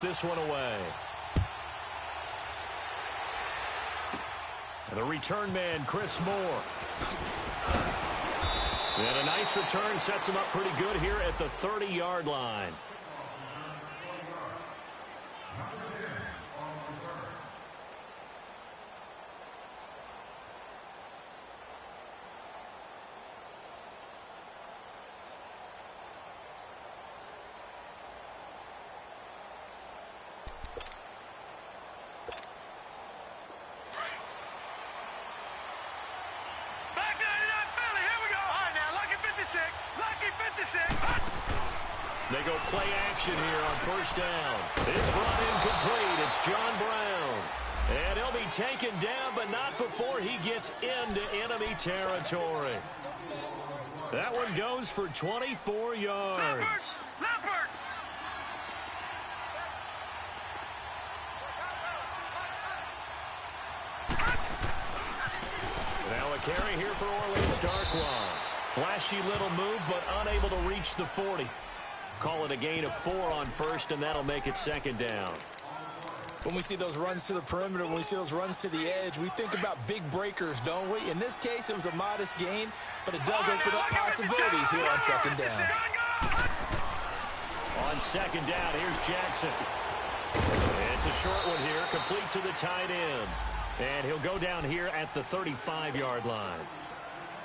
this one away. And the return man, Chris Moore. And a nice return sets him up pretty good here at the 30-yard line. They go play action here on first down. It's brought incomplete. It's John Brown. And he'll be taken down, but not before he gets into enemy territory. That one goes for 24 yards. Leopard! Now a carry here for Orleans Darkwa. Flashy little move, but unable to reach the 40. Call it a gain of 4 on first, and that'll make it second down. When we see those runs to the perimeter, when we see those runs to the edge, we think about big breakers, don't we? In this case, it was a modest gain, but it does open up possibilities here on second down. On second down, here's Jackson. It's a short one here, complete to the tight end. And he'll go down here at the 35-yard line.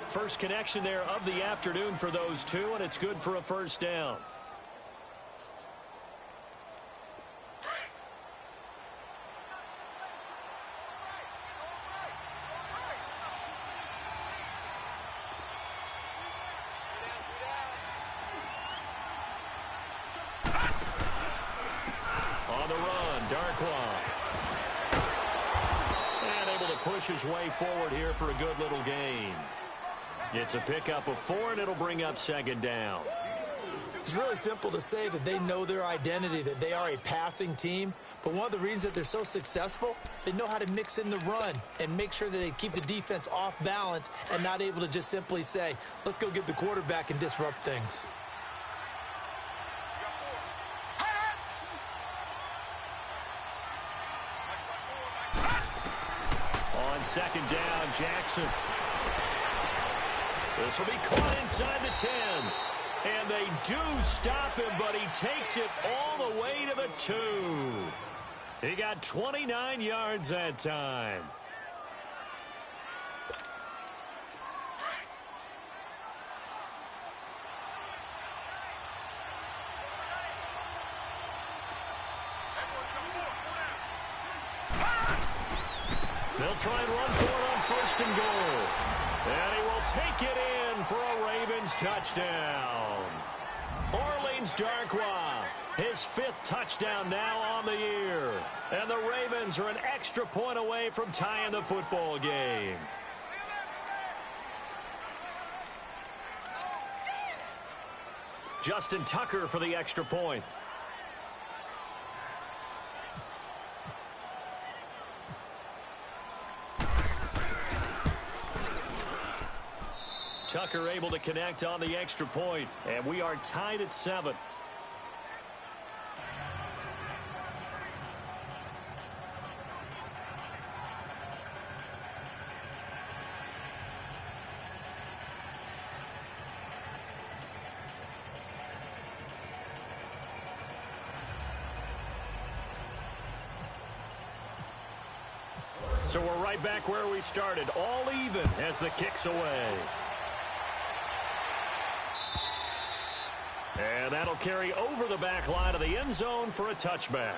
First connection there of the afternoon for those two, and it's good for a first down. On the run, Darkwa. And able to push his way forward here for a good little gain. It's a pickup of 4, and it'll bring up second down. It's really simple to say that they know their identity, that they are a passing team. But one of the reasons that they're so successful, they know how to mix in the run and make sure that they keep the defense off balance and not able to just simply say, let's go get the quarterback and disrupt things. On second down, Jackson. This will be caught inside the 10. And they do stop him, but he takes it all the way to the 2. He got 29 yards that time. They'll try and run for it on first and goal. And he will take it in for a Ravens touchdown. Orleans Darkwa, his 5th touchdown now on the year. And the Ravens are an extra point away from tying the football game. Justin Tucker for the extra point. Tucker able to connect on the extra point, and we are tied at 7. So we're right back where we started, all even as the kick's away. And that'll carry over the back line of the end zone for a touchback.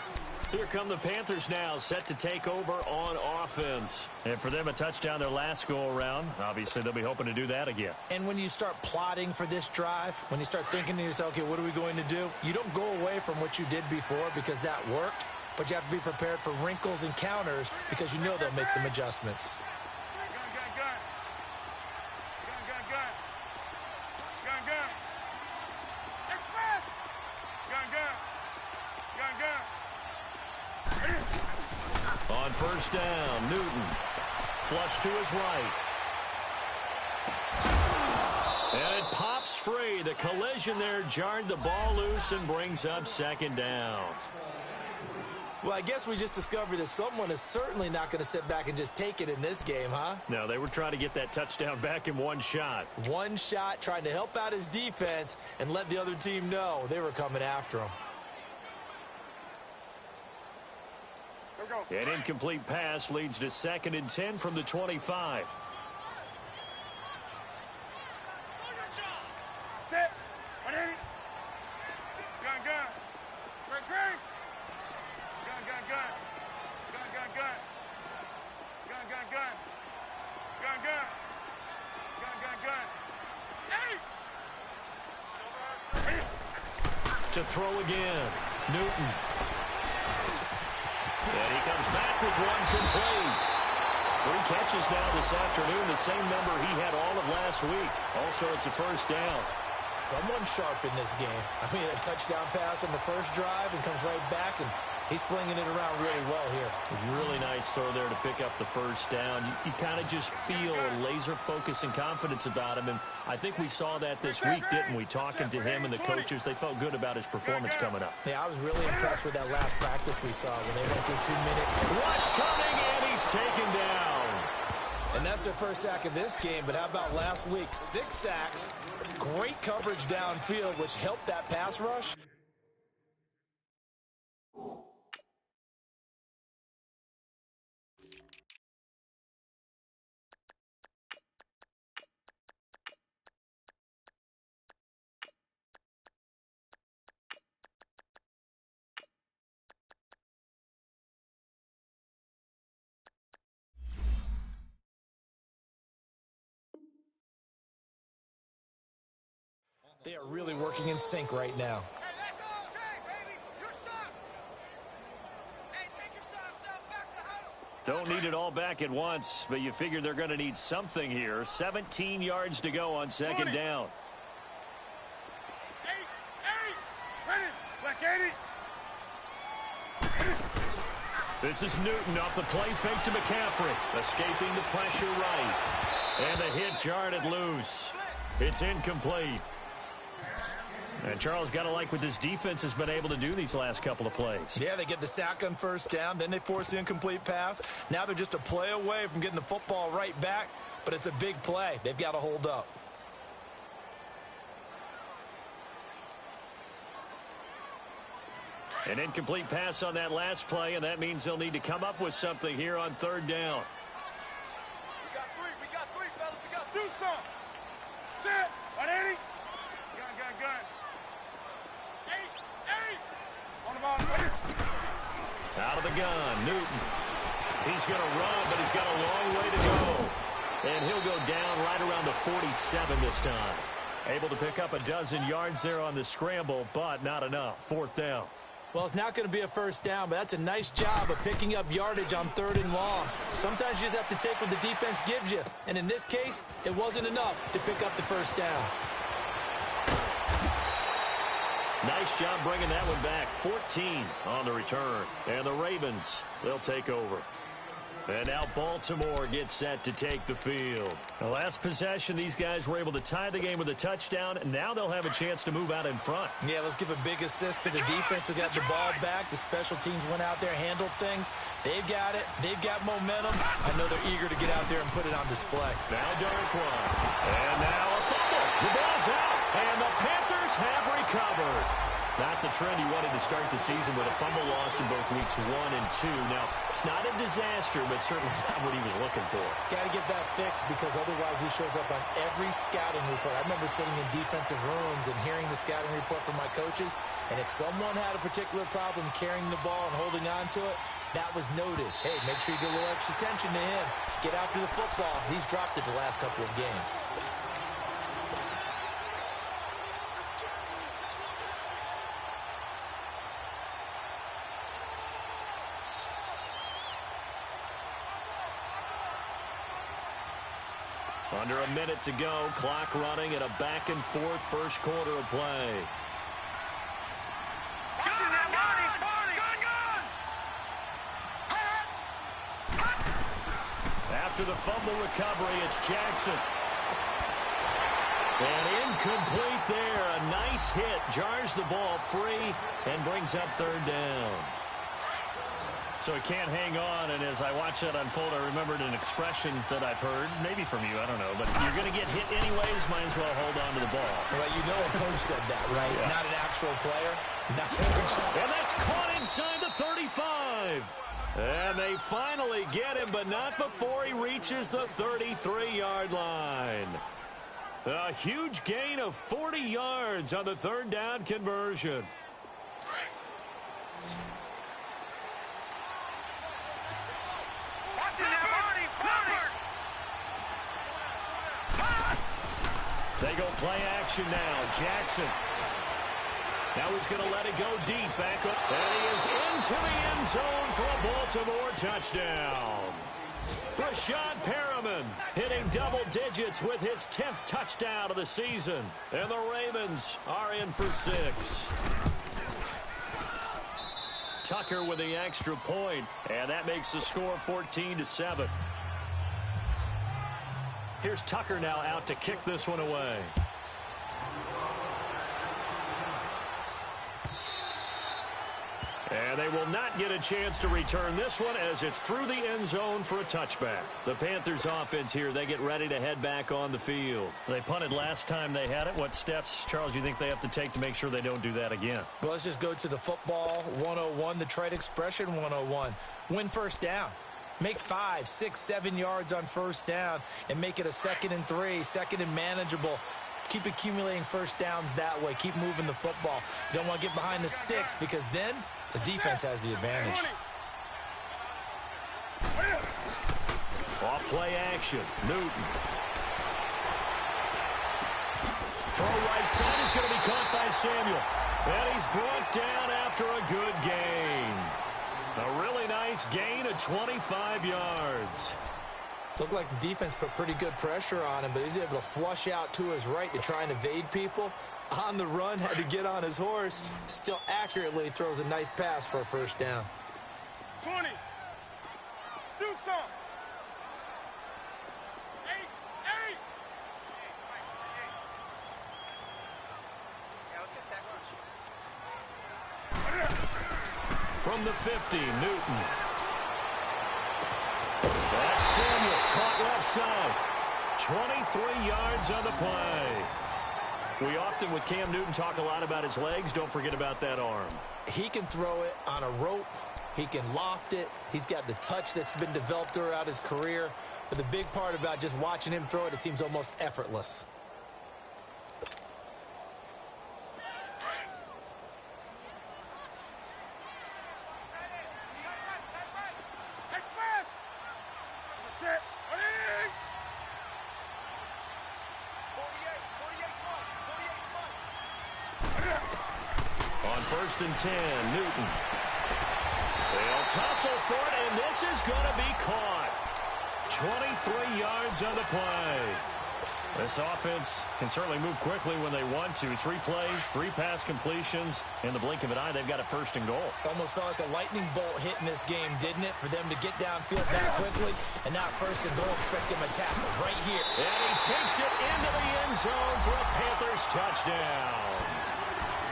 Here come the Panthers now, set to take over on offense. And for them, a touchdown their last go-around. Obviously, they'll be hoping to do that again. And when you start plotting for this drive, when you start thinking to yourself, okay, what are we going to do? You don't go away from what you did before because that worked, but you have to be prepared for wrinkles and counters because you know they'll make some adjustments. On first down, Newton. Flush to his right. And it pops free. The collision there jarred the ball loose and brings up second down. Well, I guess we just discovered that someone is certainly not going to sit back and just take it in this game, huh? No, they were trying to get that touchdown back in one shot. One shot, trying to help out his defense and let the other team know they were coming after him. An incomplete pass leads to 2nd and 10 from the 25. Set. 180. Gun, gun. Greg, Greg. Gun, gun, gun. Gun, gun, gun. Gun, gun, gun. Gun, gun. Gun, gun, gun. Hey! To throw again. Newton. And he comes back with one complete. 3 catches now this afternoon, the same number he had all of last week. Also, it's a first down. Someone sharp in this game. I mean, a touchdown pass on the first drive and comes right back, and he's flinging it around really well here. Really nice throw there to pick up the first down. You kind of just feel laser focus and confidence about him, and I think we saw that this week, didn't we? Talking to him and the coaches, they felt good about his performance coming up. Yeah, I was really impressed with that last practice we saw when they went through 2 minutes. Rush coming, and he's taken down. And that's their first sack of this game, but how about last week? 6 sacks, great coverage downfield, which helped that pass rush. They are really working in sync right now. Hey, that's all day, baby. Your shot. Hey, take your shot. Step back to huddle. Don't need it all back at once, but you figure they're going to need something here. 17 yards to go on 2nd down. 8, 8. Ready. Black 80. This is Newton off the play fake to McCaffrey. Escaping the pressure right. And the hit jarred loose. It's incomplete. And Charles, got to like what this defense has been able to do these last couple of plays. Yeah, they get the sack on first down, then they force the incomplete pass. Now they're just a play away from getting the football right back, but it's a big play. They've got to hold up. An incomplete pass on that last play, and that means they'll need to come up with something here on 3rd down. We got 3, fellas. We got to do something. Set. 180. Gun, gun, gun. 8, 8. On the ball. Out of the gun, Newton. He's going to run, but he's got a long way to go. And he'll go down right around the 47 this time. Able to pick up a dozen yards there on the scramble, but not enough. 4th down. Well, it's not going to be a first down, but that's a nice job of picking up yardage on 3rd and long. Sometimes you just have to take what the defense gives you. And in this case, it wasn't enough to pick up the first down. Nice job bringing that one back. 14 on the return. And the Ravens, they'll take over. And now Baltimore gets set to take the field. The last possession, these guys were able to tie the game with a touchdown, and now they'll have a chance to move out in front. Yeah, let's give a big assist to the defense who got the ball back. The special teams went out there, handled things. They've got it. They've got momentum. I know they're eager to get out there and put it on display. Now Darkwa. And now a fumble. The ball's out, and the Panthers have recovered. Not the trend he wanted to start the season with a fumble lost in both weeks 1 and 2. Now, it's not a disaster, but certainly not what he was looking for. Got to get that fixed because otherwise he shows up on every scouting report. I remember sitting in defensive rooms and hearing the scouting report from my coaches, and if someone had a particular problem carrying the ball and holding on to it, that was noted. Hey, make sure you get a little extra attention to him. Get after the football. He's dropped it the last couple of games. Under a minute to go, clock running at a back-and-forth first quarter of play. After the fumble recovery, it's Jackson. And incomplete there. A nice hit. Jars the ball free and brings up 3rd down. So he can't hang on, and as I watch that unfold, I remembered an expression that I've heard, maybe from you, I don't know, but you're going to get hit anyways, might as well hold on to the ball. Well, you know a coach said that, right? Yeah. Not an actual player. And that's caught inside the 35. And they finally get him, but not before he reaches the 33-yard line. A huge gain of 40 yards on the third down conversion. They go play action now. Jackson. Now he's going to let it go deep. Back up. And he is into the end zone for a Baltimore touchdown. Rashad Perriman hitting double digits with his 10th touchdown of the season. And the Ravens are in for 6. Tucker with the extra point, and that makes the score 14-7. Here's Tucker now out to kick this one away. And they will not get a chance to return this one as it's through the end zone for a touchback. The Panthers offense here, they get ready to head back on the field. They punted last time they had it. What steps, Charles, you think they have to take to make sure they don't do that again? Well, let's just go to the football 101, the trade expression 101. Win first down. Make 5, 6, 7 yards on first down and make it a 2nd and 3, 2nd and manageable. Keep accumulating first downs that way. Keep moving the football. You don't want to get behind the sticks because then the defense has the advantage. Off play action. Newton. Throw right side is going to be caught by Samuel. And he's brought down after a good gain. A really nice gain of 25 yards. Looked like the defense put pretty good pressure on him, but he's able to flush out to his right to try and evade people. On the run, had to get on his horse. Still accurately throws a nice pass for a first down. 20. Do something. 8. Yeah, let's get sack lunch. From the 50, Newton. That's Samuel, caught left side. 23 yards on the play. We often, with Cam Newton, talk a lot about his legs. Don't forget about that arm. He can throw it on a rope. He can loft it. He's got the touch that's been developed throughout his career. But the big part about just watching him throw it, it seems almost effortless. First and 10, Newton. They'll tussle for it, and this is going to be caught. 23 yards on the play. This offense can certainly move quickly when they want to. 3 plays, 3 pass completions. In the blink of an eye, they've got a first and goal. Almost felt like a lightning bolt hit in this game, didn't it? For them to get downfield that quickly. And now first and goal, expect him to tackle right here. And he takes it into the end zone for a Panthers touchdown.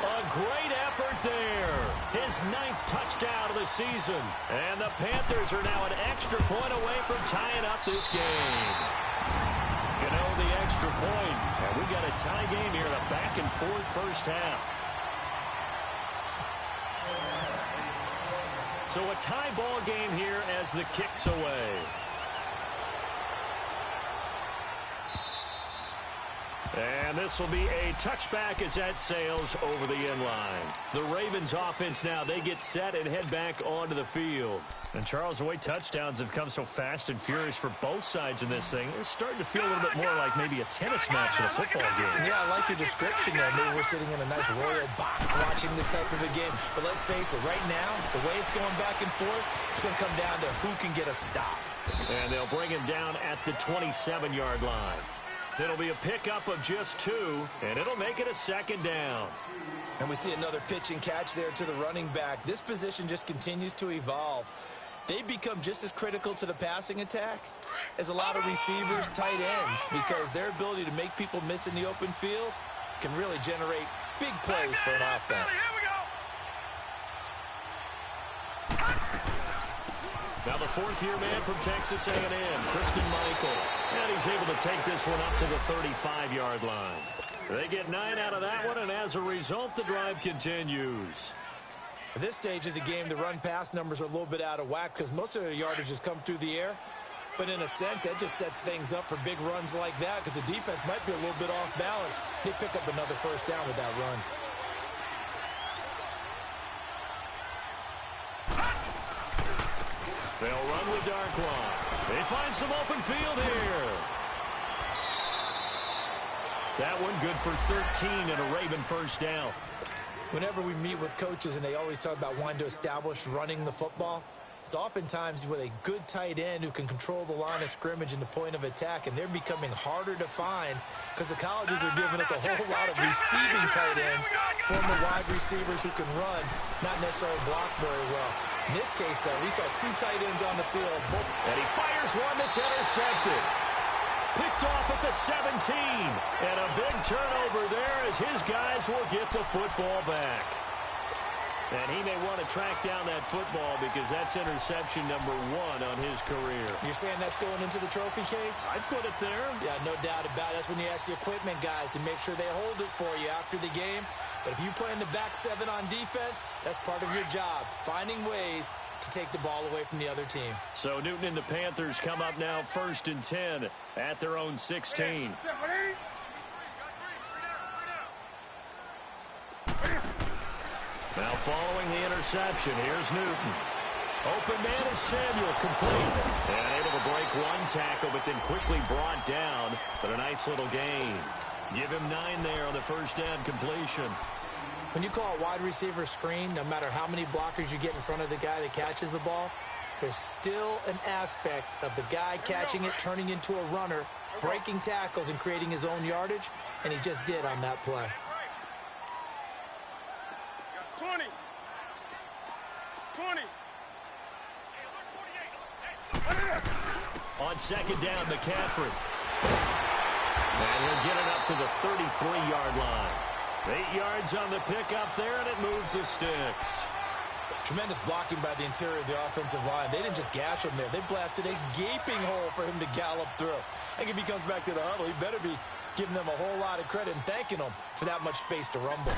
A great effort there. His 9th touchdown of the season. And the Panthers are now an extra point away from tying up this game. Gano the extra point. And we got a tie game here in a back-and-forth first half. So a tie ball game here as the kick's away. And this will be a touchback as that sails over the end line. The Ravens offense now, they get set and head back onto the field. And Charles, the way touchdowns have come so fast and furious for both sides in this thing, it's starting to feel a little bit more like maybe a tennis match than a football game. Yeah, I like your description there. Maybe we're sitting in a nice royal box watching this type of a game. But let's face it, right now, the way it's going back and forth, it's going to come down to who can get a stop. And they'll bring him down at the 27-yard line. It'll be a pickup of just 2, and it'll make it a second down. And we see another pitch and catch there to the running back. This position just continues to evolve. They become just as critical to the passing attack as a lot of receivers, tight ends, because their ability to make people miss in the open field can really generate big plays for an offense. Now the fourth-year man from Texas A&M, Christian Michael. And he's able to take this one up to the 35-yard line. They get 9 out of that one, and as a result, the drive continues. At this stage of the game, the run-pass numbers are a little bit out of whack because most of the yardage has come through the air. But in a sense, that just sets things up for big runs like that because the defense might be a little bit off balance. They pick up another first down with that run. They'll run with Darkwa. They find some open field here. That one good for 13 and a Raven first down. Whenever we meet with coaches and they always talk about wanting to establish running the football, it's oftentimes with a good tight end who can control the line of scrimmage and the point of attack, and they're becoming harder to find because the colleges are giving us a whole lot of receiving tight ends, former wide receivers who can run, not necessarily block very well. In this case, though, we saw 2 tight ends on the field. And he fires one that's intercepted. Picked off at the 17. And a big turnover there as his guys will get the football back. And he may want to track down that football because that's interception number 1 on his career. You're saying that's going into the trophy case? I'd put it there. Yeah, no doubt about it. That's when you ask the equipment guys to make sure they hold it for you after the game. But if you play in the back 7 on defense, that's part of your job, finding ways to take the ball away from the other team. So Newton and the Panthers come up now 1st and 10 at their own 16. Now following the interception, here's Newton. Open man is Samuel, complete. And able to break one tackle, but then quickly brought down. But a nice little gain. Give him 9 there on the first down completion. When you call a wide receiver screen, no matter how many blockers you get in front of the guy that catches the ball, there's still an aspect of the guy catching it, turning into a runner, breaking tackles and creating his own yardage, and he just did on that play. 20. 20. On second down, McCaffrey. And he'll get it up to the 33-yard line. 8 yards on the pickup there, and it moves the sticks. Tremendous blocking by the interior of the offensive line. They didn't just gash him there. They blasted a gaping hole for him to gallop through. I think if he comes back to the huddle, he better be giving them a whole lot of credit and thanking them for that much space to rumble.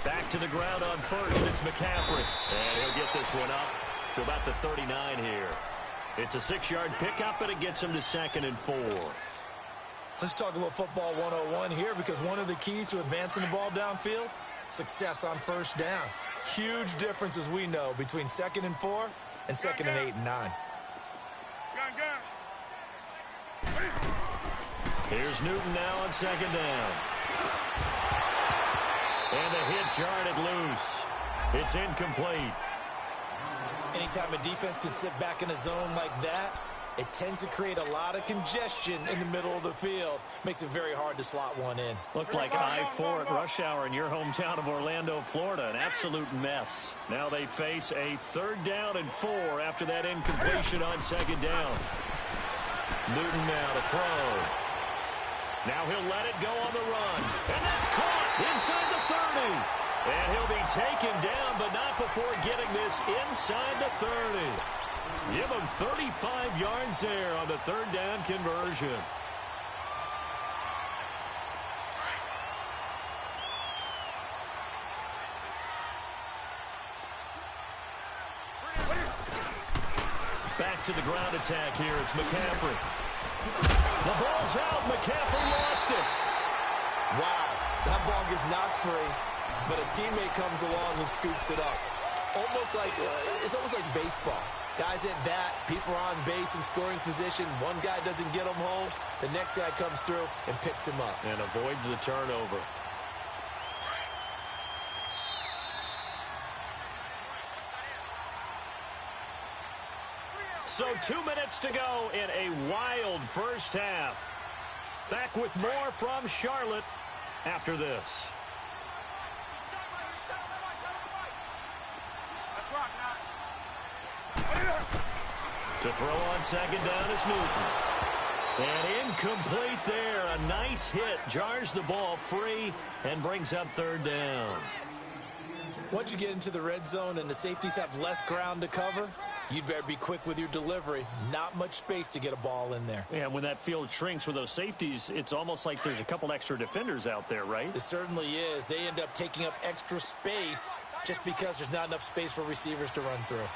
Back to the ground on first. It's McCaffrey. And he'll get this one up to about the 39 here. It's a 6-yard pickup, but it gets him to 2nd and 4. Let's talk a little football 101 here, because one of the keys to advancing the ball downfield, success on first down. Huge difference, as we know, between 2nd and 4 and 2nd and 8 and 9. Here's Newton now on 2nd down. And the hit jarred it loose. It's incomplete. Anytime a defense can sit back in a zone like that, it tends to create a lot of congestion in the middle of the field. Makes it very hard to slot one in. Looked like I-4 at rush hour in your hometown of Orlando, Florida. An absolute mess. Now they face a 3rd down and 4 after that incompletion on 2nd down. Newton now to throw. Now he'll let it go on the run. And that's caught inside the 30. And he'll be taken down, but not before getting this inside the 30. Give him 35 yards there on the 3rd down conversion. Back to the ground attack here. It's McCaffrey. The ball's out. McCaffrey lost it. Wow, that ball gets knocked free, but a teammate comes along and scoops it up. It's almost like baseball. Guys at bat, people are on base in scoring position. One guy doesn't get him home. The next guy comes through and picks him up. And avoids the turnover. So 2 minutes to go in a wild first half. Back with more from Charlotte after this. To throw on 2nd down is Newton. And incomplete there. A nice hit. Jars the ball free and brings up 3rd down. Once you get into the red zone and the safeties have less ground to cover, You'd better be quick with your delivery. Not much space to get a ball in there. Yeah, when that field shrinks with those safeties, it's almost like there's a couple extra defenders out there, right? It certainly is. They end up taking up extra space just because there's not enough space for receivers to run through.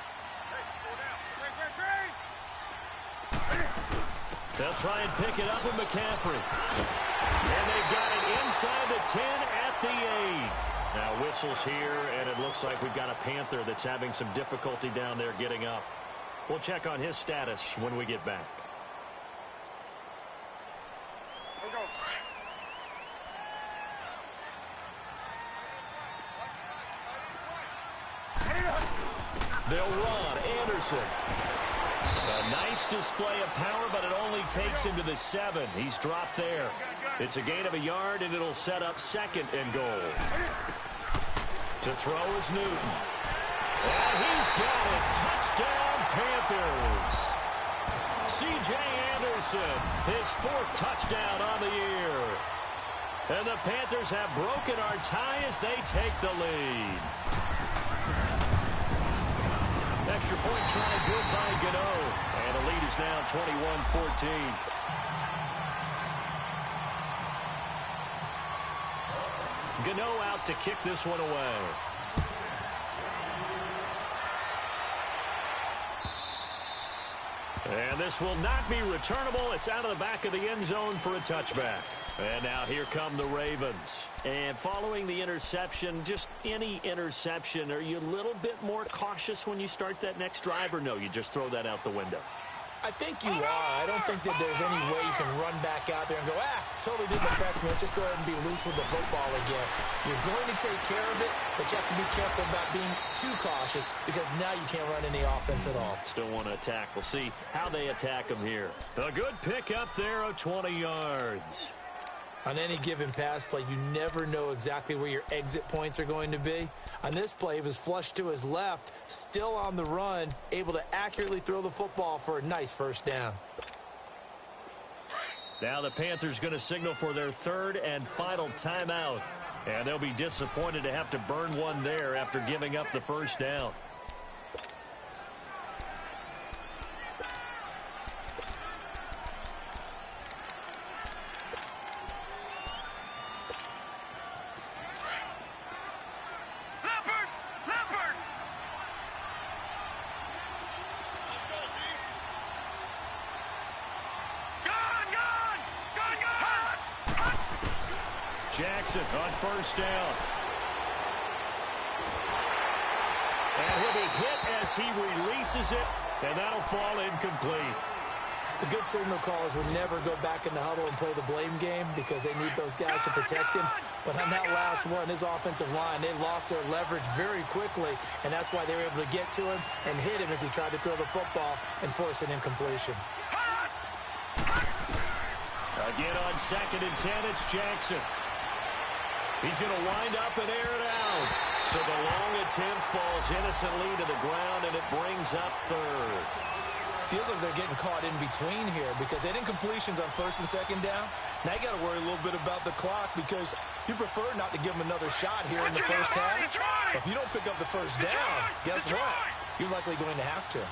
They'll try and pick it up with McCaffrey. And they've got it inside the 10 at the 8. Now whistles here, and it looks like we've got a Panther that's having some difficulty down there getting up. We'll check on his status when we get back. They'll run. Anderson. A nice display of power, but it only takes him to the 7. He's dropped there. It's a gain of a yard, and it'll set up 2nd and goal. To throw is Newton. And he's got it. Touchdown, Panthers. C.J. Anderson, his 4th touchdown on the year. And the Panthers have broken our tie as they take the lead. Extra point try good by Gano. And the lead is now 21-14. Gano out to kick this one away. And this will not be returnable. It's out of the back of the end zone for a touchback. And now here come the Ravens. And following the interception, just any interception, are you a little bit more cautious when you start that next drive, or no, you just throw that out the window? I think you are. I don't think that there's any way you can run back out there and go, totally didn't affect me. Let's just go ahead and be loose with the football again. You're going to take care of it, but you have to be careful about being too cautious because now you can't run any offense at all. Still want to attack. We'll see how they attack them here. A good pick up there of 20 yards. On any given pass play, you never know exactly where your exit points are going to be. On this play, he was flushed to his left, still on the run, able to accurately throw the football for a nice first down. Now the Panthers going to signal for their 3rd and final timeout. And they'll be disappointed to have to burn one there after giving up the first down. Jackson on first down. And he'll be hit as he releases it, and that'll fall incomplete. The good signal callers would never go back in the huddle and play the blame game because they need those guys to protect him. But on that last one, his offensive line, they lost their leverage very quickly, and that's why they were able to get to him and hit him as he tried to throw the football and force an incompletion. Again on 2nd and 10, it's Jackson. He's going to wind up and air it out. So the long attempt falls innocently to the ground, and it brings up 3rd. Feels like they're getting caught in between here because they had incompletions on 1st and 2nd down. Now you got to worry a little bit about the clock because you prefer not to give them another shot here in the first half. If you don't pick up the first down, guess what? You're likely going to have to.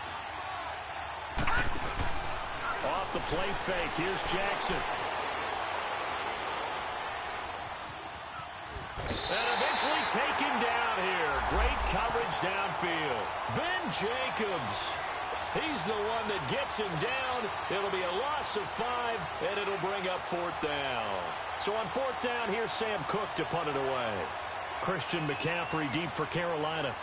Off the play fake, here's Jackson. And eventually taken down here. Great coverage downfield. Ben Jacobs. He's the one that gets him down. It'll be a loss of 5, and it'll bring up 4th down. So on 4th down, here's Sam Cook to punt it away. Christian McCaffrey deep for Carolina.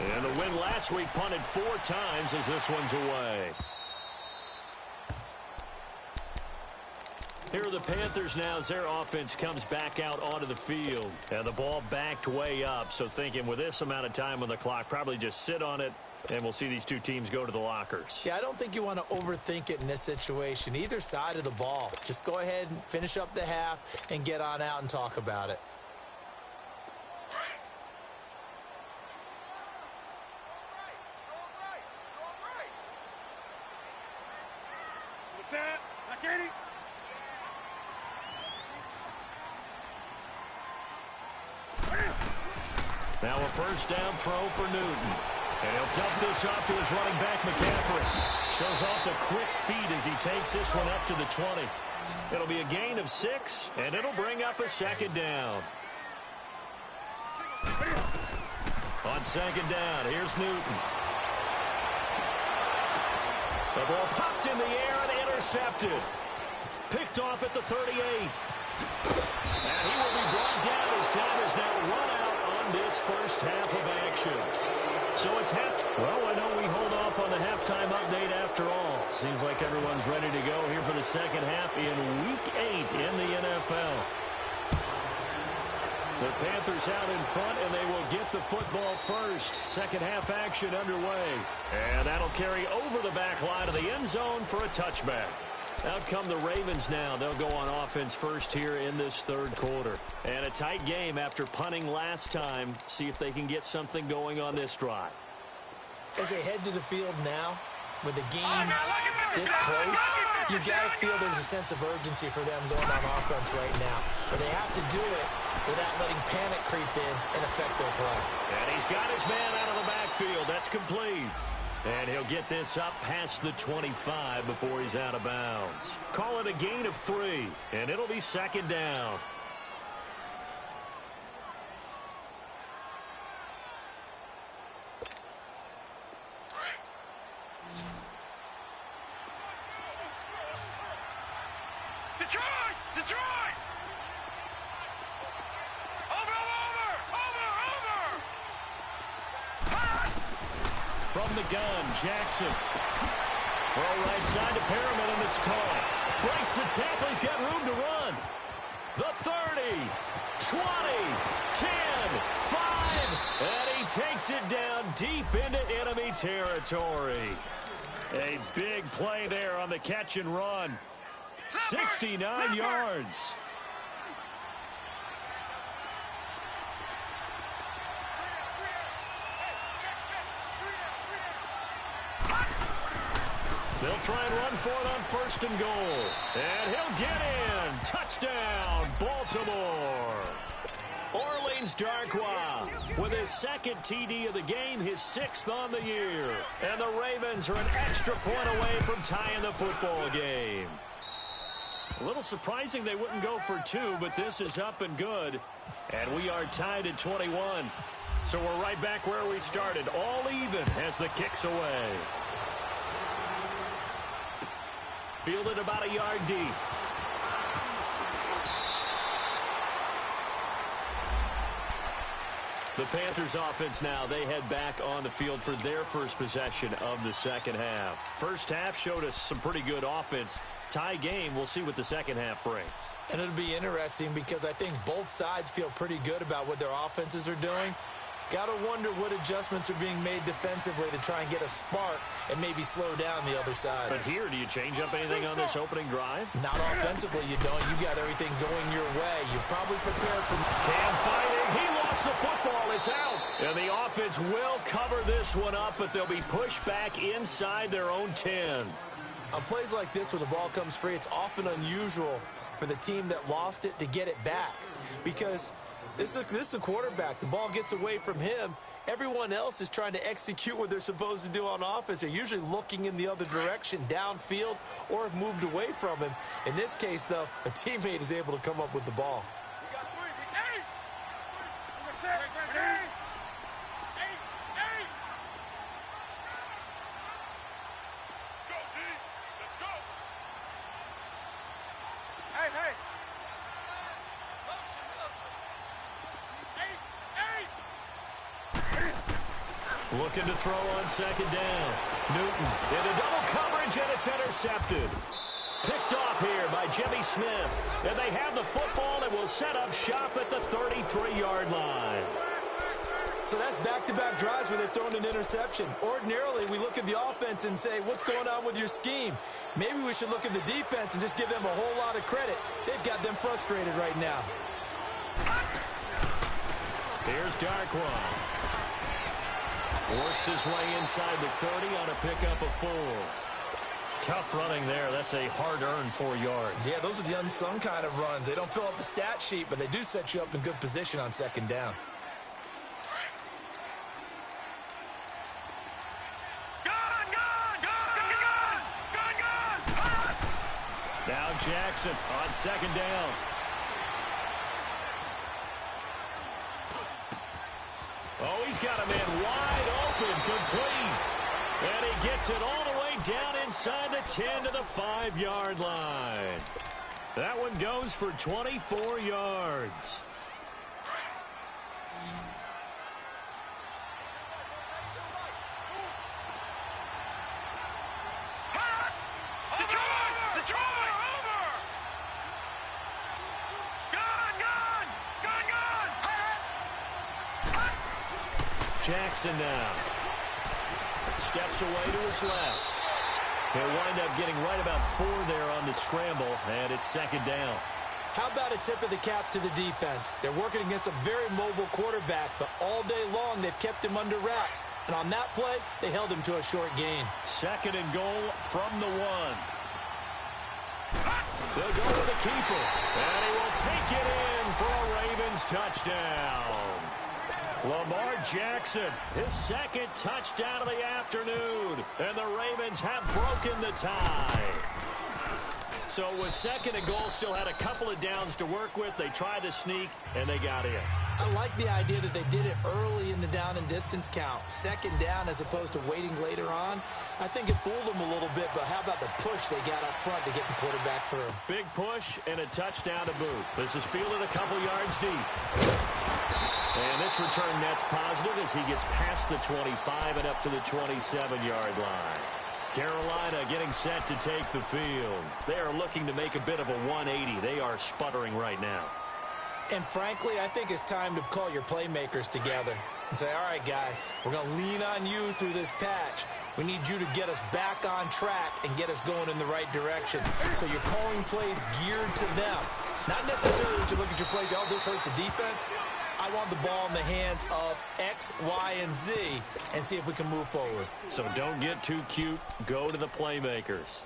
And the win last week punted 4 times as this one's away. Here are the Panthers now as their offense comes back out onto the field. And the ball backed way up, so thinking with this amount of time on the clock, probably just sit on it And we'll see these two teams go to the lockers. Yeah, I don't think you want to overthink it in this situation. Either side of the ball. Just go ahead and finish up the half and get on out and talk about it. Now a first down throw for Newton. And he'll dump this off to his running back, McCaffrey. Shows off the quick feet as he takes this one up to the 20. It'll be a gain of 6, and it'll bring up a second down. On second down, here's Newton. The ball popped in the air and intercepted. Picked off at the 38. And he will be brought down as time is now run out on this first half of action. So it's half. Well, I know we hold off on the halftime update after all. Seems like everyone's ready to go here for the second half in Week 8 in the NFL. The Panthers out in front, and they will get the football first. Second half action underway. And that'll carry over the back line of the end zone for a touchback. Out come the Ravens now. They'll go on offense first here in this third quarter. And a tight game after punting last time. See if they can get something going on this drive. As they head to the field now, with the game this close, you've got to feel there's a sense of urgency for them going on offense right now. But they have to do it without letting panic creep in and affect their play. And he's got his man out of the backfield. That's complete. And he'll get this up past the 25 before he's out of bounds. Call it a gain of 3, and it'll be second down. Detroit! Detroit! From the gun, Jackson. Throw right side to Perriman, and it's caught. Breaks the tackle. He's got room to run. The 30, 20, 10, 5, and he takes it down deep into enemy territory. A big play there on the catch and run. 69 yards. They'll try and run for it on first and goal. And he'll get in. Touchdown, Baltimore. Orleans Darkwa with his second TD of the game, his 6th on the year. And the Ravens are an extra point away from tying the football game. A little surprising they wouldn't go for 2, but this is up and good. And we are tied at 21. So we're right back where we started, all even as the kick's away. Fielded about a yard deep. The Panthers offense now, they head back on the field for their first possession of the second half. First half showed us some pretty good offense. Tie game, we'll see what the second half brings. And it'll be interesting because I think both sides feel pretty good about what their offenses are doing. Got to wonder what adjustments are being made defensively to try and get a spark and maybe slow down the other side. But here, do you change up anything on this opening drive? Not offensively, you don't. You got everything going your way. You've probably prepared for... Cam fighting. He lost the football. It's out. And the offense will cover this one up, but they'll be pushed back inside their own 10. On plays like this, when the ball comes free, it's often unusual for the team that lost it to get it back. Because... This is the quarterback. The ball gets away from him. Everyone else is trying to execute what they're supposed to do on offense. They're usually looking in the other direction, downfield, or have moved away from him. In this case, though, a teammate is able to come up with the ball. We got 3. Hey! Hey! Hey! Go, D! Let's go! Hey, hey! Looking to throw on second down. Newton into double coverage, and it's intercepted. Picked off here by Jimmy Smith. And they have the football and will set up shop at the 33-yard line. So that's back-to-back drives where they're throwing an interception. Ordinarily, we look at the offense and say, what's going on with your scheme? Maybe we should look at the defense and just give them a whole lot of credit. They've got them frustrated right now. Here's Darkwa. Works his way inside the 30 on a pickup of 4. Tough running there. That's a hard-earned 4 yards. Yeah, those are the unsung kind of runs. They don't fill up the stat sheet, but they do set you up in good position on second down. Now Jackson on second down. Oh, he's got a man wide open, complete. And he gets it all the way down inside the 10 to the 5-yard line. That one goes for 24 yards. Jackson now steps away to his left. He'll wind up getting right about 4 there on the scramble, and it's second down. How about a tip of the cap to the defense? They're working against a very mobile quarterback, but all day long they've kept him under wraps. And on that play, they held him to a short gain. Second and goal from the 1. They'll go to the keeper, and he will take it in for a Ravens touchdown. Lamar Jackson, his second touchdown of the afternoon, and the Ravens have broken the tie. So it was second and goal, still had a couple of downs to work with. They tried to sneak, and they got in. I like the idea that they did it early in the down and distance count. Second down as opposed to waiting later on. I think it fooled them a little bit, but how about the push they got up front to get the quarterback through? Big push and a touchdown to boot. This is fielded a couple yards deep. And this return net's positive as he gets past the 25 and up to the 27-yard line. Carolina getting set to take the field. They are looking to make a bit of a 180. They are sputtering right now. And frankly, I think it's time to call your playmakers together and say, all right, guys, we're going to lean on you through this patch. We need you to get us back on track and get us going in the right direction. So you're calling plays geared to them. Not necessarily that you look at your plays, oh, this hurts the defense. I want the ball in the hands of X, Y, and Z and see if we can move forward. So don't get too cute. Go to the playmakers.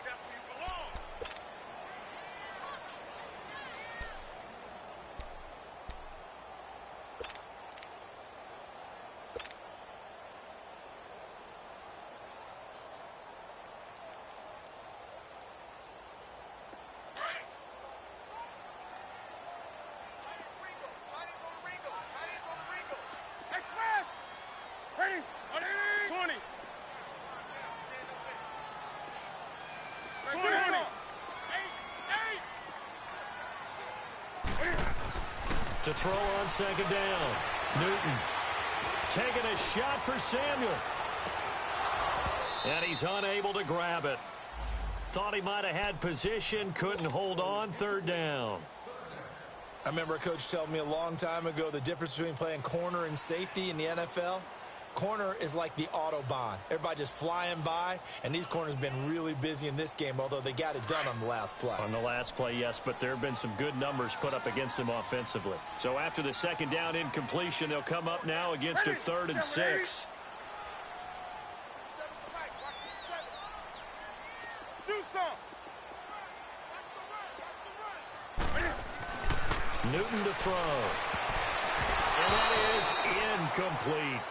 To throw on second down. Newton taking a shot for Samuel. And he's unable to grab it. Thought he might have had position, couldn't hold on, third down. I remember a coach telling me a long time ago the difference between playing corner and safety in the NFL. Corner is like the Autobahn. Everybody just flying by, and these corners have been really busy in this game, although they got it done on the last play. On the last play, yes, but there have been some good numbers put up against them offensively. So after the second down incompletion, they'll come up now against a 3rd and 6. Newton to throw. And that is incomplete.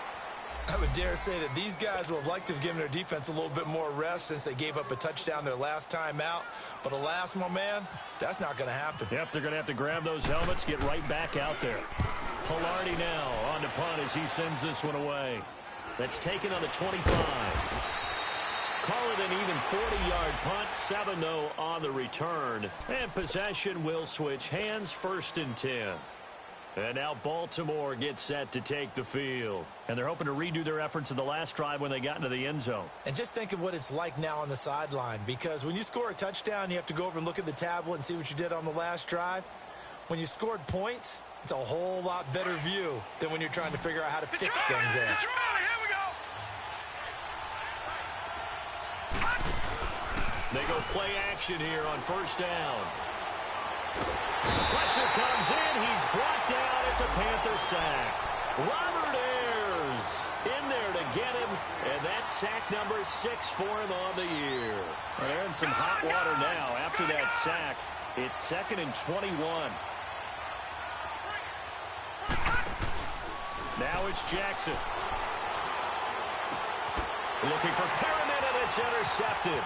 I would dare say that these guys would have liked to have given their defense a little bit more rest since they gave up a touchdown their last time out. But alas, my man, that's not going to happen. Yep, they're going to have to grab those helmets, get right back out there. Pilardi now on the punt as he sends this one away. That's taken on the 25. Call it an even 40-yard punt, 7-0 on the return. And possession will switch hands, 1st and 10. And now Baltimore gets set to take the field. And they're hoping to redo their efforts in the last drive when they got into the end zone. And just think of what it's like now on the sideline, because when you score a touchdown, you have to go over and look at the tablet and see what you did on the last drive. When you scored points, It's a whole lot better view than when you're trying to figure out how to fix things there. They go play action here on first down. Pressure comes in. He's brought down. It's a Panther sack. Robert Ayers in there to get him, and that's sack number 6 for him on the year. Well, they're in some hot water now. After that sack, it's 2nd and 21. Now it's Jackson. Looking for Perriman, and it's intercepted.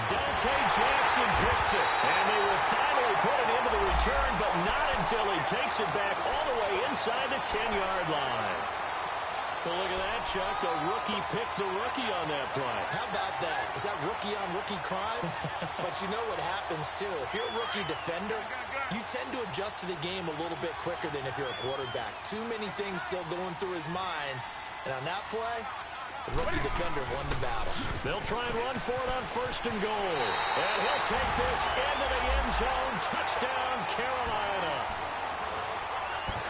Dante Jackson picks it, and they will finally put it into the return, but not until he takes it back all the way inside the 10-yard line. Well, look at that, Chuck. A rookie picked the rookie on that play. How about that? Is that rookie-on-rookie crime? But you know what happens, too. If you're a rookie defender, you tend to adjust to the game a little bit quicker than if you're a quarterback. Too many things still going through his mind. And on that play, the rookie defender won the battle. They'll try and run for it on 1st and goal. And he'll take this into the end zone. Touchdown, Carolina.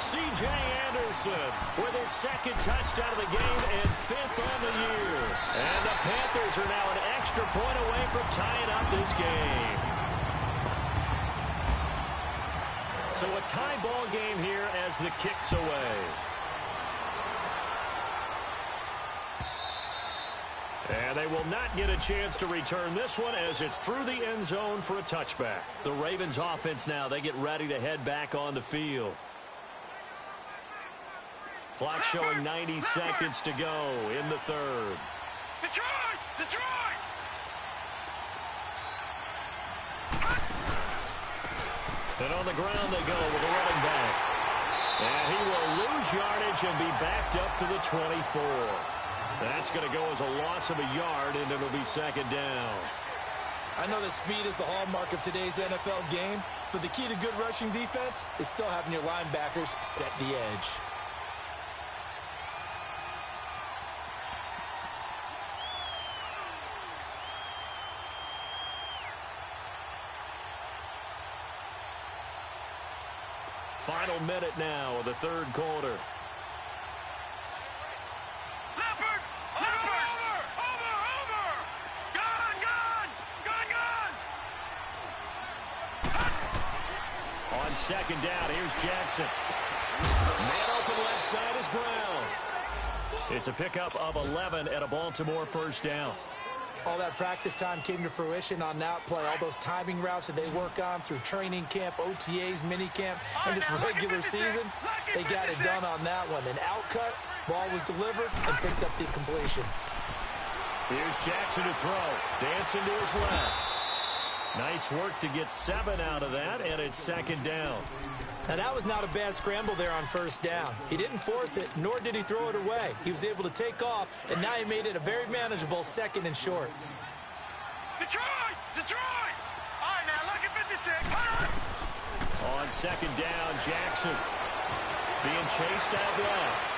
C.J. Anderson with his 2nd touchdown of the game and 5th on the year. And the Panthers are now an extra point away from tying up this game. So a tie ball game here as the kick's away. And they will not get a chance to return this one as it's through the end zone for a touchback. The Ravens offense now, they get ready to head back on the field. Clock showing 90 seconds to go in the 3rd. Detroit! Detroit! And on the ground they go with a running back. And he will lose yardage and be backed up to the 24. That's going to go as a loss of a yard, and it'll be 2nd down. I know that speed is the hallmark of today's NFL game, but the key to good rushing defense is still having your linebackers set the edge. Final minute now of the 3rd quarter. Leopard! Over! Gun! On 2nd down, here's Jackson. Man open left side is Brown. It's a pickup of 11 at a Baltimore 1st down. All that practice time came to fruition on that play. All those timing routes that they work on through training camp, OTAs, mini camp, and just regular season, they got it done on that one. An outcut, ball was delivered, and picked up the completion. Here's Jackson to throw. Dancing to his left. Nice work to get 7 out of that, and it's 2nd down. Now, that was not a bad scramble there on 1st down. He didn't force it, nor did he throw it away. He was able to take off, and now he made it a very manageable 2nd and short. Detroit! Detroit! All right, now, look at 56. On 2nd down, Jackson being chased out left.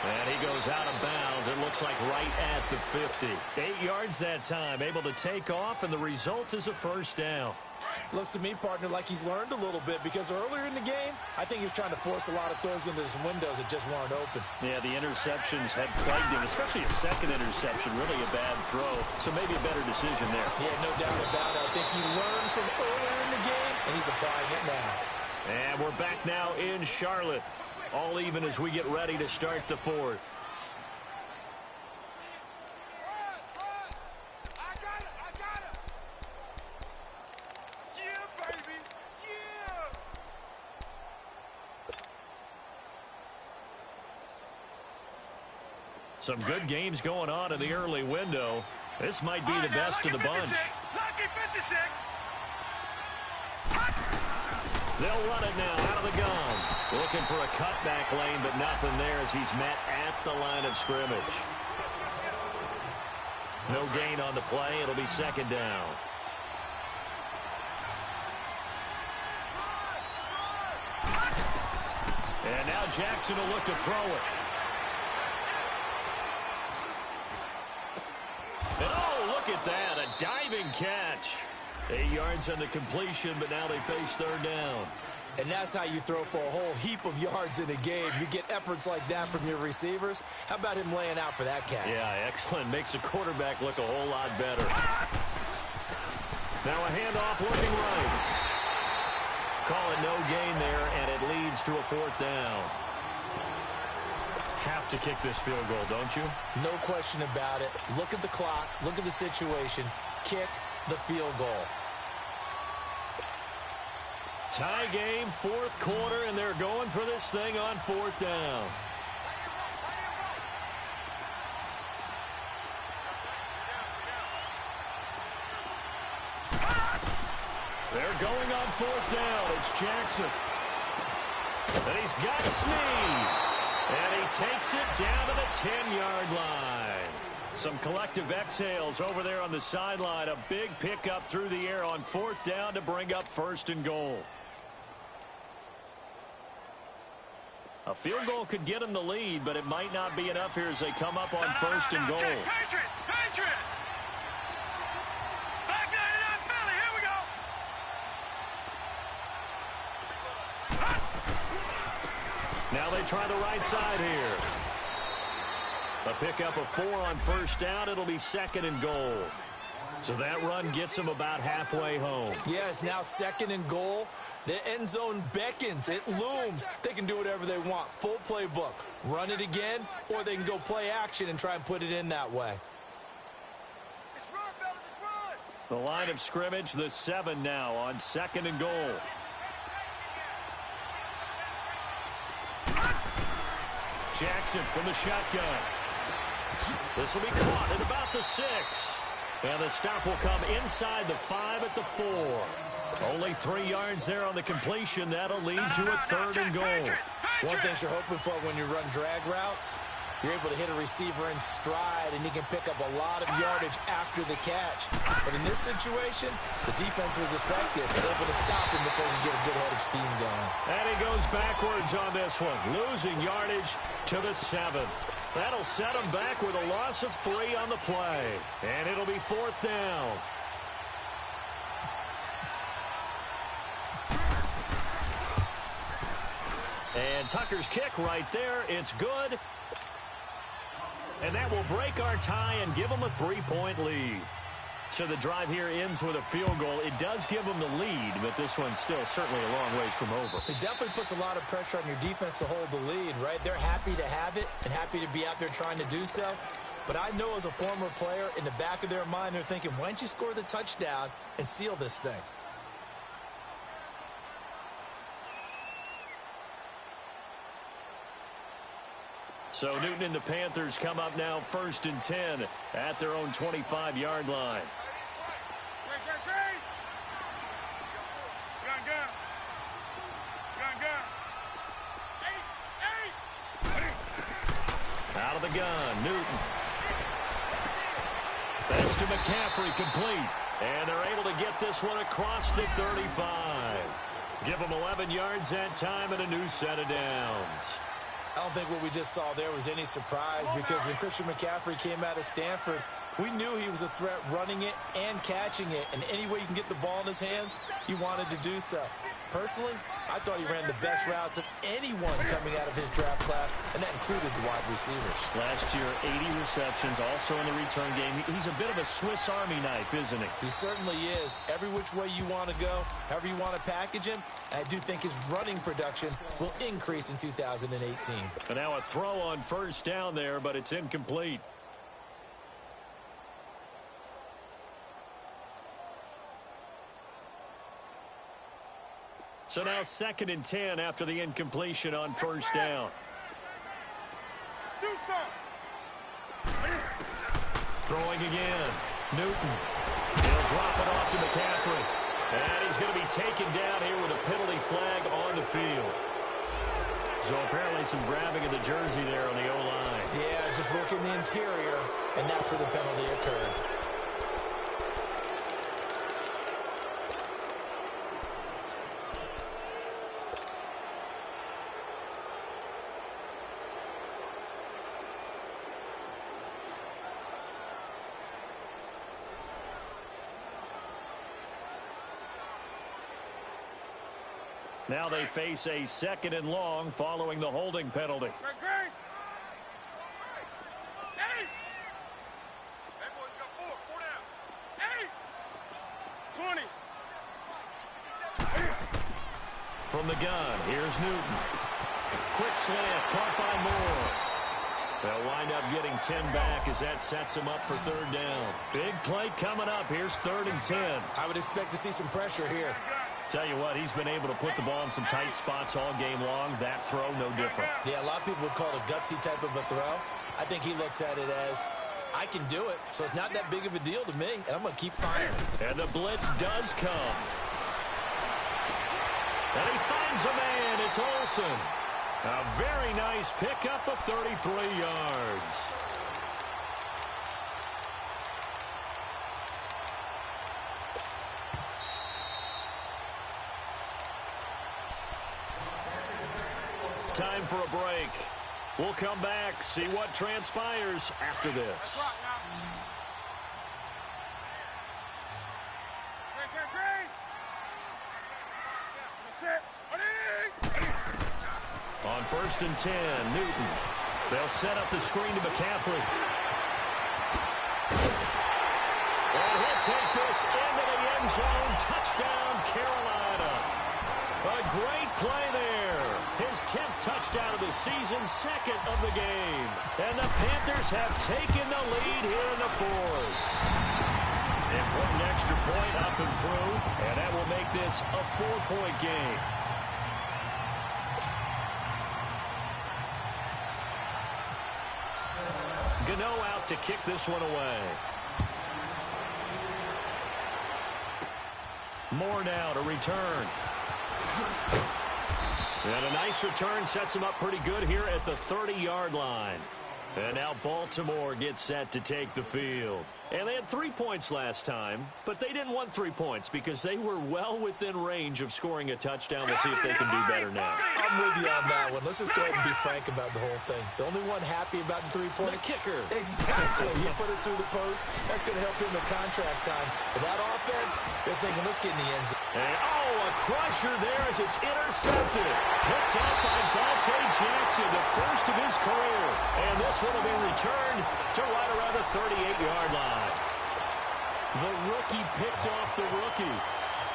And he goes out of bounds. It looks like right at the 50. 8 yards that time, able to take off, and the result is a 1st down. Looks to me, partner, like he's learned a little bit, because earlier in the game, I think he was trying to force a lot of throws into some windows that just weren't open. Yeah, the interceptions had plagued him, especially a 2nd interception, really a bad throw. So maybe a better decision there. Yeah, no doubt about it. I think he learned from earlier in the game, and he's applying it now. And we're back now in Charlotte. All even as we get ready to start the 4th. I got it! Yeah, baby! Yeah! Some good games going on in the early window. This might be the best of the bunch. Lucky 56! They'll run it now out of the gun. Looking for a cutback lane, but nothing there as he's met at the line of scrimmage. No gain on the play. It'll be 2nd down. And now Jackson will look to throw it. And oh, look at that. A diving catch. 8 yards on the completion, but now they face 3rd down. And that's how you throw for a whole heap of yards in a game. You get efforts like that from your receivers. How about him laying out for that catch? Yeah, excellent. Makes the quarterback look a whole lot better. Now a handoff looking right. Call it no gain there, and it leads to a 4th down. Have to kick this field goal, don't you? No question about it. Look at the clock. Look at the situation. Kick the field goal. Tie game, 4th quarter, and they're going for this thing on 4th down. They're going on 4th down. It's Jackson. And he's got Snead. And he takes it down to the 10-yard line. Some collective exhales over there on the sideline. A big pickup through the air on 4th down to bring up 1st and goal. A field goal could get him the lead, but it might not be enough here as they come up on 1st and goal. Patriot! Patriot! Back 99 Philly, here we go! Now they try the right side here. A pickup of 4 on 1st down. It'll be 2nd and goal. So that run gets him about halfway home. Yeah, it's now 2nd and goal. The end zone beckons. It looms. They can do whatever they want. Full playbook. Run it again, or they can go play action and try and put it in that way. Let's run, fella, let's run! The line of scrimmage, the 7 now on 2nd and goal. Jackson from the shotgun. This will be caught at about the 6. And the stop will come inside the 5 at the 4. Only 3 yards there on the completion. That'll lead to a 3rd and goal. One thing you're hoping for when you run drag routes, you're able to hit a receiver in stride, and he can pick up a lot of yardage after the catch. But in this situation, the defense was effective, able to stop him before he get a good head of steam going. And he goes backwards on this one, losing yardage to the 7. That'll set him back with a loss of 3 on the play. And it'll be 4th down. And Tucker's kick right there. It's good. And that will break our tie and give them a 3-point lead. So the drive here ends with a field goal. It does give them the lead, but this one's still certainly a long ways from over. It definitely puts a lot of pressure on your defense to hold the lead, right? They're happy to have it and happy to be out there trying to do so. But I know as a former player, in the back of their mind, they're thinking, why don't you score the touchdown and seal this thing? So Newton and the Panthers come up now 1st and 10 at their own 25-yard line. Gun, gun. Gun, gun. Out of the gun, Newton. That's to McCaffrey, complete. And they're able to get this one across the 35. Give them 11 yards that time and a new set of downs. I don't think what we just saw there was any surprise, because when Christian McCaffrey came out of Stanford, we knew he was a threat running it and catching it. And any way you can get the ball in his hands, he wanted to do so. Personally, I thought he ran the best routes of anyone coming out of his draft class, and that included the wide receivers. Last year, 80 receptions, also in the return game. He's a bit of a Swiss Army knife, isn't he? He certainly is. Every which way you want to go, however you want to package him, I do think his running production will increase in 2018. And now a throw on 1st down there, but it's incomplete. So now 2nd and 10 after the incompletion on 1st down. Do something. Throwing again. Newton. He'll drop it off to McCaffrey. And he's going to be taken down here with a penalty flag on the field. So apparently some grabbing of the jersey there on the O-line. Yeah, just working the interior, and that's where the penalty occurred. Now they face a 2nd and long following the holding penalty. Great. Hey! That boy's got 4 down. Hey! 20. From the gun, here's Newton. Quick slant, caught by Moore. They'll wind up getting 10 back as that sets them up for 3rd down. Big play coming up. Here's 3rd and 10. I would expect to see some pressure here. Tell you what, he's been able to put the ball in some tight spots all game long. That throw, no different. Yeah, a lot of people would call it a gutsy type of a throw. I think he looks at it as, I can do it, so it's not that big of a deal to me, and I'm going to keep firing. And the blitz does come. And he finds a man. It's Olsen. A very nice pickup of 33 yards. Time for a break. We'll come back, see what transpires after this. On 1st and 10, Newton. They'll set up the screen to McCaffrey. And he'll take this into the end zone. Touchdown, Carolina. A great play there. His 10th touchdown of the season, 2nd of the game. And the Panthers have taken the lead here in the 4th. Important extra point up and through, and that will make this a 4-point game. Gano out to kick this one away. Moore now to return. And a nice return sets him up pretty good here at the 30-yard line. And now Baltimore gets set to take the field. And they had 3 points last time, but they didn't want 3 points because they were well within range of scoring a touchdown. We'll see if they can do better now. I'm with you on that one. Let's just go ahead and be frank about the whole thing. The only one happy about the 3-point. The kicker. Exactly. He put it through the post. That's going to help him in contract time. But that offense, they're thinking, let's get in the end zone. And, a crusher there as it's intercepted. Picked up by Dante Jackson, the first of his career. And this one will be returned to right around the 38-yard line. The rookie picked off the rookie.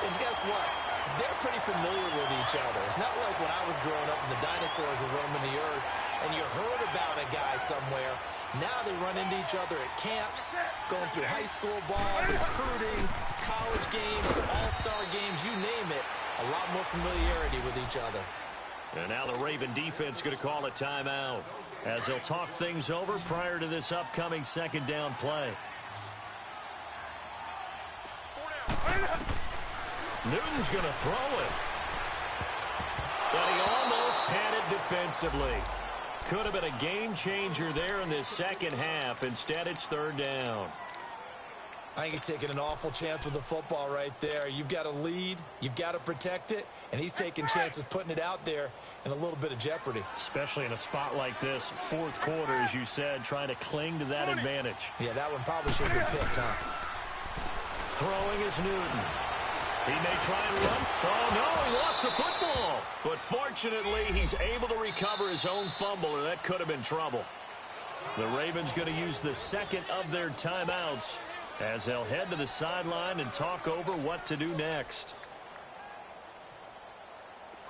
And guess what? They're pretty familiar with each other. It's not like when I was growing up and the dinosaurs were roaming the earth and you heard about a guy somewhere. Now they run into each other at camps, going through high school ball, recruiting, college games, all-star games, you name it. A lot more familiarity with each other. And now the Raven defense going to call a timeout as they'll talk things over prior to this upcoming 2nd down play. Newton's going to throw it. But he almost had it defensively. Could have been a game changer there in this 2nd half. Instead, it's 3rd down. I think he's taking an awful chance with the football right there. You've got to lead, you've got to protect it, and he's taking chances putting it out there in a little bit of jeopardy. Especially in a spot like this, 4th quarter, as you said, trying to cling to that advantage. Yeah, that one probably should have been picked, huh? Throwing is Newton. He may try and run. Oh, no, he lost the football. But fortunately, he's able to recover his own fumble, or that could have been trouble. The Ravens going to use the 2nd of their timeouts as they'll head to the sideline and talk over what to do next.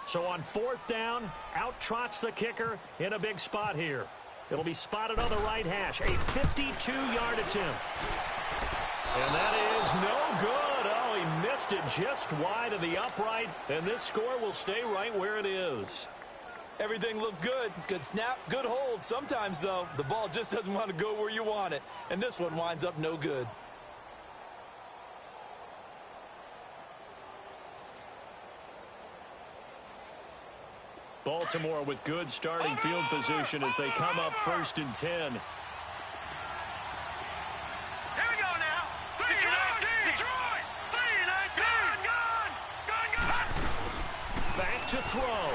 So on 4th down, out trots the kicker in a big spot here. It'll be spotted on the right hash, a 52-yard attempt. And that is no good. Oh, he missed it just wide of the upright, and this score will stay right where it is. Everything looked good. Good snap, good hold. Sometimes, though, the ball just doesn't want to go where you want it, and this one winds up no good. Baltimore with good starting field position as they come up 1st and 10. Here we go now. Detroit! 3-19! Gun! Back to throw.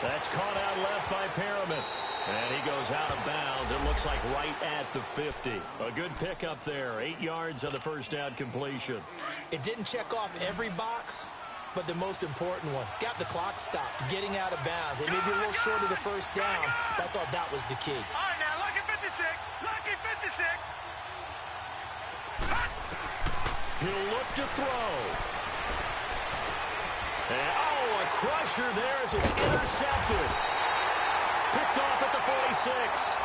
That's caught out left by Perriman. And he goes out of bounds. It looks like right at the 50. A good pickup there. 8 yards on the 1st down completion. It didn't check off every box, but the most important one. Got the clock stopped, getting out of bounds. They may be a little short of the first down, but I thought that was the key. All right, now, lucky 56. Lucky 56. He'll look to throw. And, a crusher there as it's intercepted. Picked off at the 46.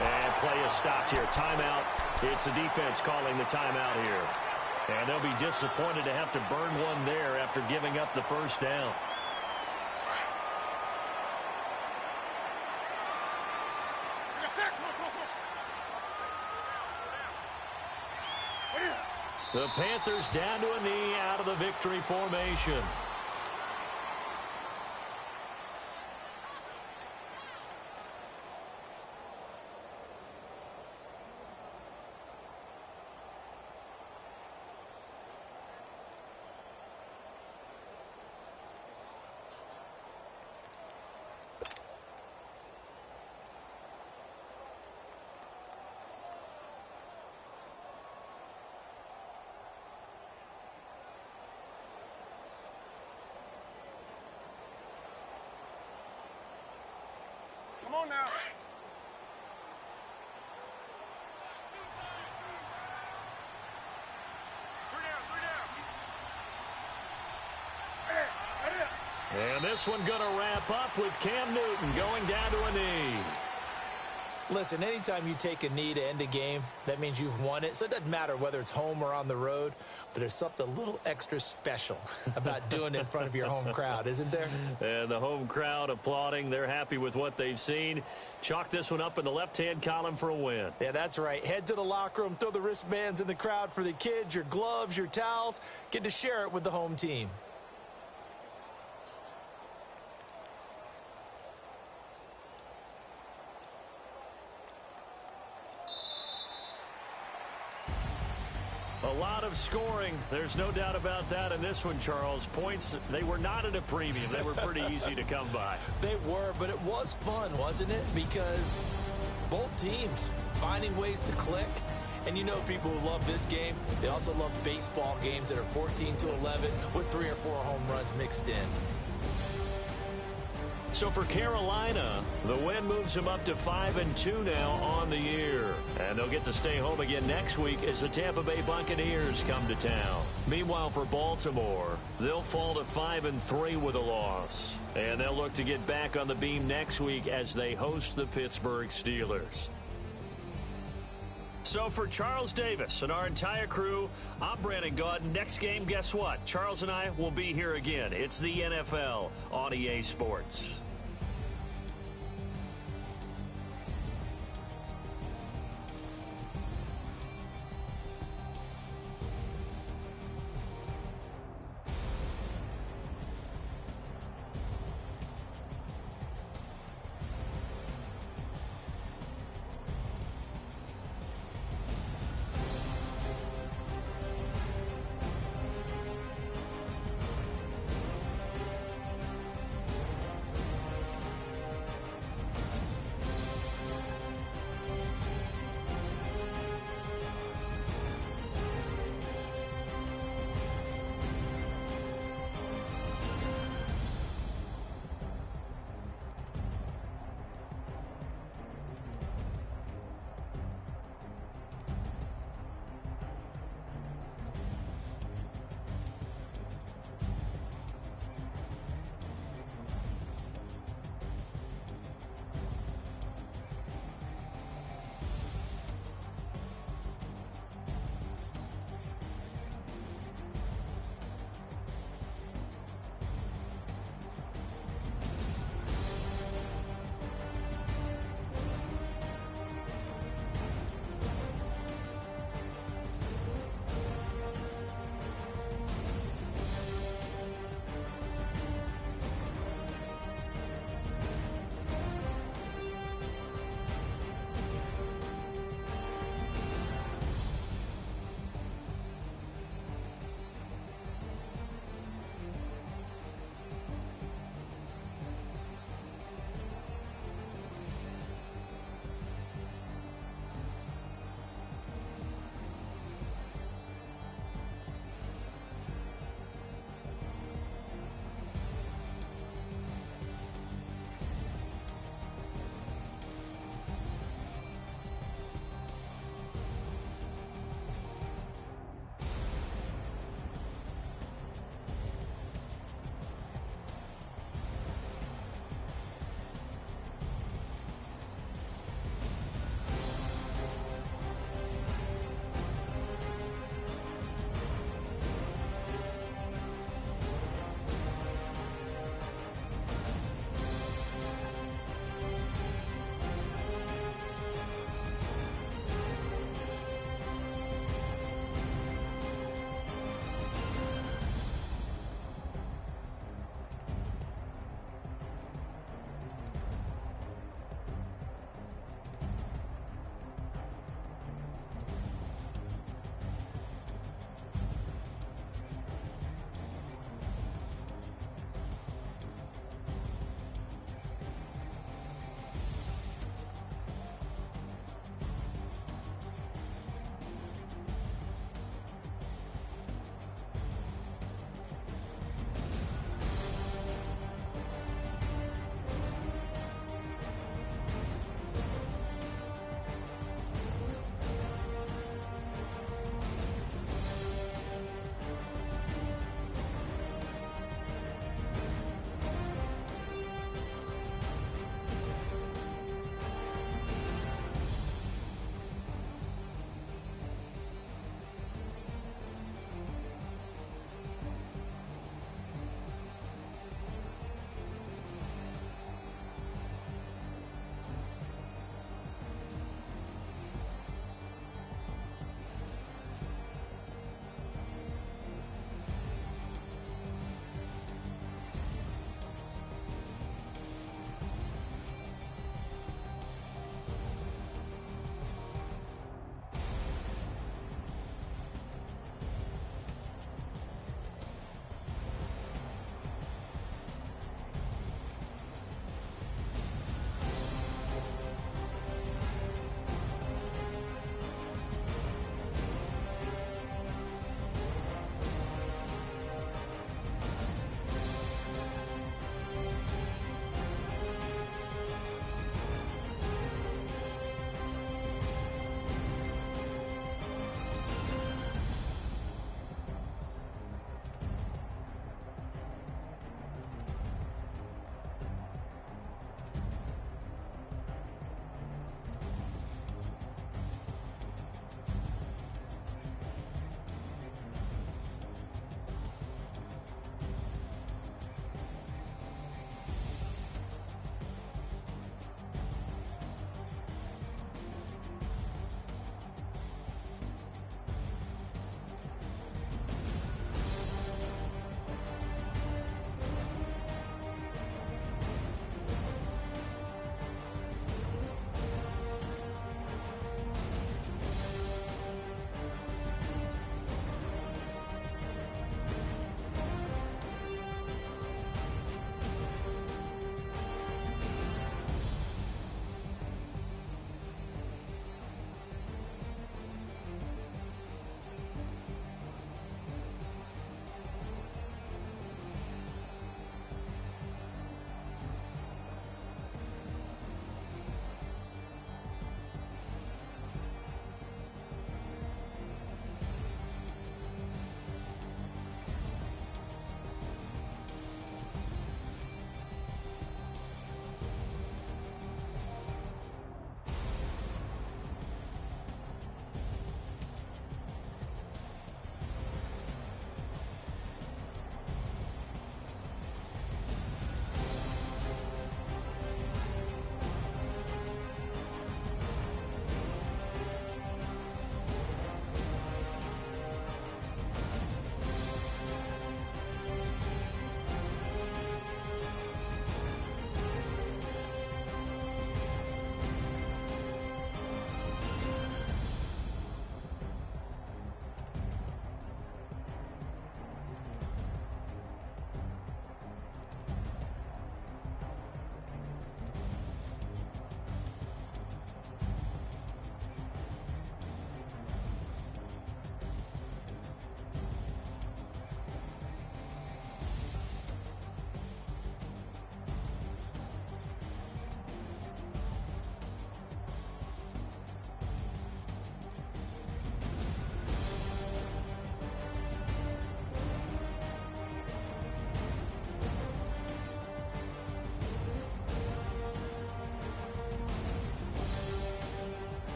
And play is stopped here. Timeout. It's the defense calling the timeout here. And they'll be disappointed to have to burn one there after giving up the first down. The Panthers down to a knee out of the victory formation. Come on now. And this one going to wrap up with Cam Newton going down to a knee. Listen, anytime you take a knee to end a game, that means you've won it. So it doesn't matter whether it's home or on the road, but there's something a little extra special about doing it in front of your home crowd, isn't there? And the home crowd applauding. They're happy with what they've seen. Chalk this one up in the left-hand column for a win. Yeah, that's right. Head to the locker room, throw the wristbands in the crowd for the kids, your gloves, your towels. Get to share it with the home team. A lot of scoring. There's no doubt about that in this one, Charles. Points, they were not at a premium. They were pretty easy to come by. They were, but it was fun, wasn't it? Because both teams finding ways to click. And you know people who love this game, they also love baseball games that are 14-11 with 3 or 4 home runs mixed in. So for Carolina, the win moves them up to 5-2 now on the year. And they'll get to stay home again next week as the Tampa Bay Buccaneers come to town. Meanwhile, for Baltimore, they'll fall to 5-3 with a loss. And they'll look to get back on the beam next week as they host the Pittsburgh Steelers. So for Charles Davis and our entire crew, I'm Brandon Gaudin. Next game, guess what? Charles and I will be here again. It's the NFL on EA Sports.